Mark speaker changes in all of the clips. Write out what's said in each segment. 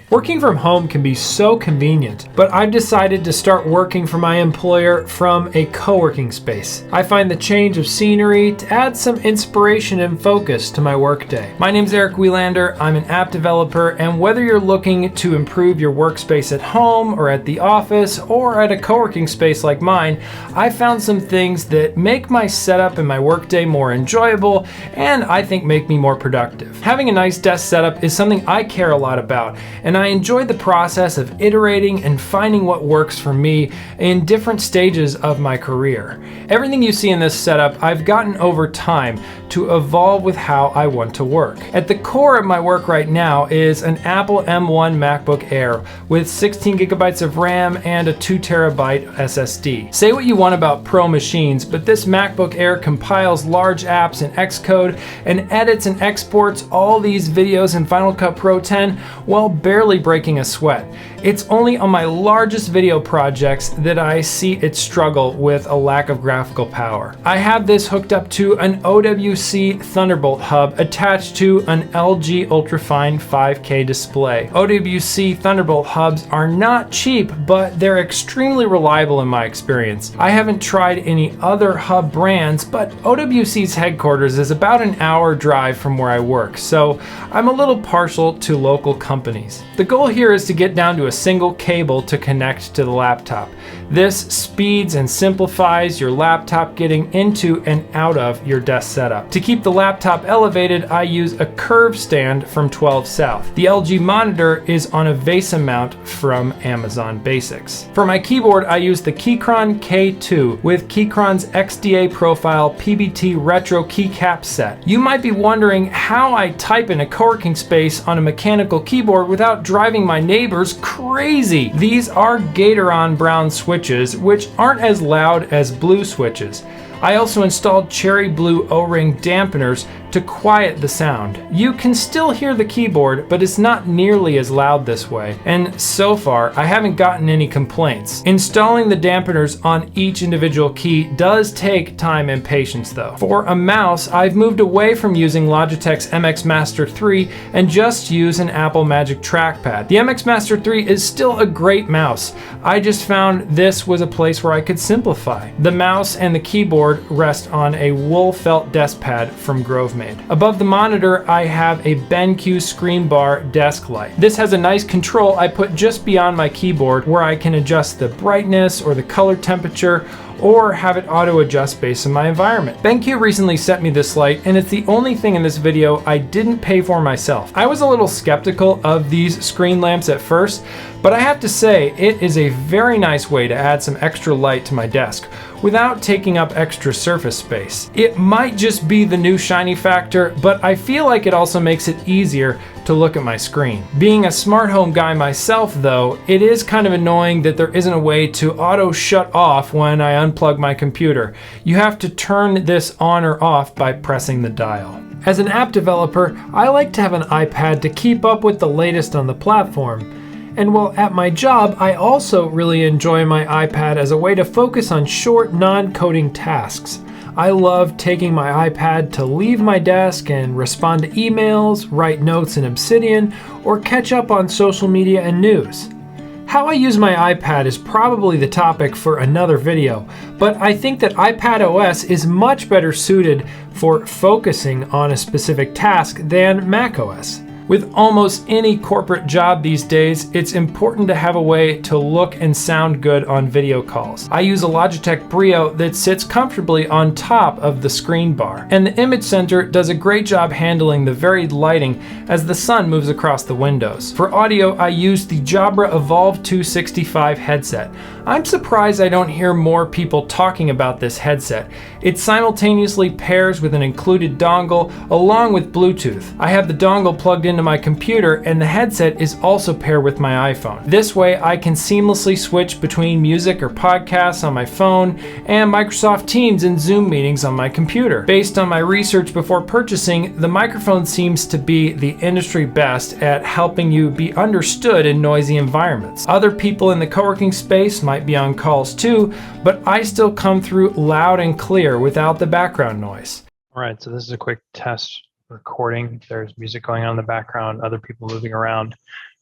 Speaker 1: Working from home can be so convenient, but I've decided to start working for my employer from a co-working space. I find the change of scenery to add some inspiration and focus to my workday. My name's Eric Welander. I'm an app developer, and whether you're looking to improve your workspace at home or at the office or at a co-working space like mine, I found some things that make my setup and my workday more enjoyable and I think make me more productive. Having a nice desk setup is something I care a lot about, and I enjoy the process of iterating and finding what works for me in different stages of my career. Everything you see in this setup I've gotten over time to evolve with how I want to work. At the core of my work right now is an Apple M1 MacBook Air with 16 gigabytes of RAM and a 2 terabyte SSD. Say what you want about pro machines, but this MacBook Air compiles large apps in Xcode and edits and exports all these videos in Final Cut Pro 10 while barely breaking a sweat. It's only on my largest video projects that I see it struggle with a lack of graphical power. I have this hooked up to an OWC Thunderbolt Hub attached to an LG Ultrafine 5K display. OWC Thunderbolt Hubs are not cheap, but they're extremely reliable in my experience. I haven't tried any other hub brands, but OWC's headquarters is about an hour drive from where I work, so I'm a little partial to local companies. The goal here is to get down to a single cable to connect to the laptop. This speeds and simplifies your laptop getting into and out of your desk setup. To keep the laptop elevated, I use a curve stand from 12 South. The LG monitor is on a VESA mount from Amazon Basics. For my keyboard, I use the Keychron K2 with Keychron's XDA profile PBT retro keycap set. You might be wondering how I type in a co-working space on a mechanical keyboard without driving my neighbors crazy. These are Gatoron brown switches, which aren't as loud as blue switches. I also installed cherry blue O-ring dampeners to quiet the sound. You can still hear the keyboard, but it's not nearly as loud this way. And so far, I haven't gotten any complaints. Installing the dampeners on each individual key does take time and patience though. For a mouse, I've moved away from using Logitech's MX Master 3 and just use an Apple Magic Trackpad. The MX Master 3 is still a great mouse. I just found this was a place where I could simplify. The mouse and the keyboard rest on a wool felt desk pad from Grove Made. Above the monitor, I have a BenQ screen bar desk light. This has a nice control I put just beyond my keyboard where I can adjust the brightness or the color temperature or have it auto adjust based on my environment. BenQ recently sent me this light, and it's the only thing in this video I didn't pay for myself. I was a little skeptical of these screen lamps at first, but I have to say it is a very nice way to add some extra light to my desk without taking up extra surface space. It might just be the new shiny factor, but I feel like it also makes it easier to look at my screen. Being a smart home guy myself though, it is kind of annoying that there isn't a way to auto shut off when I unplug my computer. You have to turn this on or off by pressing the dial. As an app developer, I like to have an iPad to keep up with the latest on the platform. And while at my job, I also really enjoy my iPad as a way to focus on short, non-coding tasks. I love taking my iPad to leave my desk and respond to emails, write notes in Obsidian, or catch up on social media and news. How I use my iPad is probably the topic for another video, but I think that iPadOS is much better suited for focusing on a specific task than macOS. With almost any corporate job these days, it's important to have a way to look and sound good on video calls. I use a Logitech Brio that sits comfortably on top of the screen bar, and the image center does a great job handling the varied lighting as the sun moves across the windows. For audio, I use the Jabra Evolve 265 headset. I'm surprised I don't hear more people talking about this headset. It simultaneously pairs with an included dongle along with Bluetooth. I have the dongle plugged into my computer, and the headset is also paired with my iPhone. This way I can seamlessly switch between music or podcasts on my phone and Microsoft Teams and Zoom meetings on my computer. Based on my research before purchasing, the microphone seems to be the industry best at helping you be understood in noisy environments. Other people in the co-working space might be on calls too, but I still come through loud and clear without the background noise.
Speaker 2: All right, so this is a quick test recording. There's music going on in the background, other people moving around.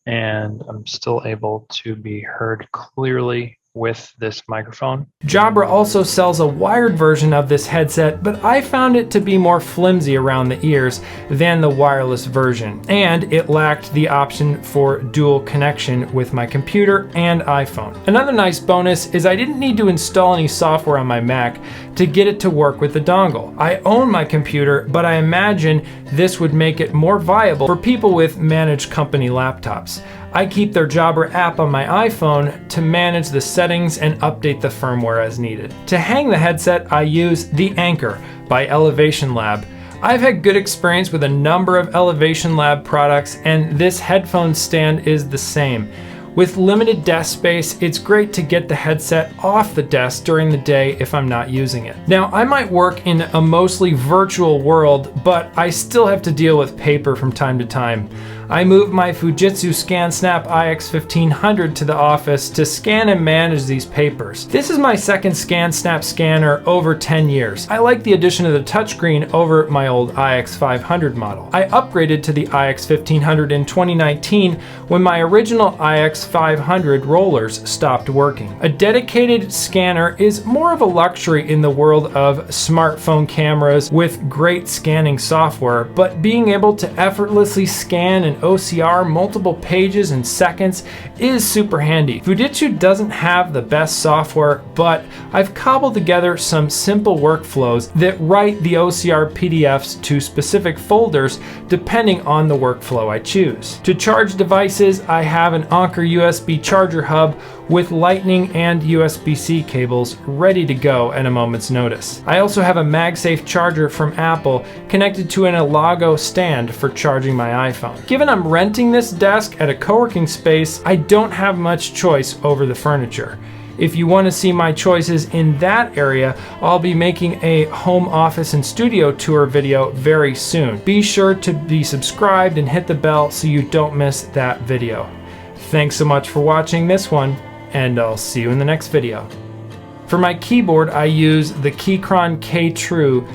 Speaker 2: and I'm still able to be heard clearly with this microphone.
Speaker 1: Jabra also sells a wired version of this headset, but I found it to be more flimsy around the ears than the wireless version, and it lacked the option for dual connection with my computer and iPhone. Another nice bonus is I didn't need to install any software on my Mac to get it to work with the dongle. I own my computer, but I imagine this would make it more viable for people with managed company laptops. I keep their Jabra app on my iPhone to manage the settings and update the firmware as needed. To hang the headset, I use the Anchor by Elevation Lab. I've had good experience with a number of Elevation Lab products, and this headphone stand is the same. With limited desk space, it's great to get the headset off the desk during the day if I'm not using it. Now, I might work in a mostly virtual world, but I still have to deal with paper from time to time. I moved my Fujitsu ScanSnap IX1500 to the office to scan and manage these papers. This is my second ScanSnap scanner over 10 years. I like the addition of the touchscreen over my old IX500 model. I upgraded to the IX1500 in 2019 when my original IX500 rollers stopped working. A dedicated scanner is more of a luxury in the world of smartphone cameras with great scanning software, but being able to effortlessly scan and OCR multiple pages in seconds is super handy. Fujitsu doesn't have the best software, but I've cobbled together some simple workflows that write the OCR PDFs to specific folders depending on the workflow I choose. To charge devices, I have an Anker USB charger hub with Lightning and USB-C cables ready to go at a moment's notice. I also have a MagSafe charger from Apple connected to an Elago stand for charging my iPhone. Given I'm renting this desk at a co-working space, I don't have much choice over the furniture. If you want to see my choices in that area, I'll be making a home office and studio tour video very soon. Be sure to be subscribed and hit the bell so you don't miss that video. Thanks so much for watching this one, and I'll see you in the next video. For my keyboard, I use the Keychron K-True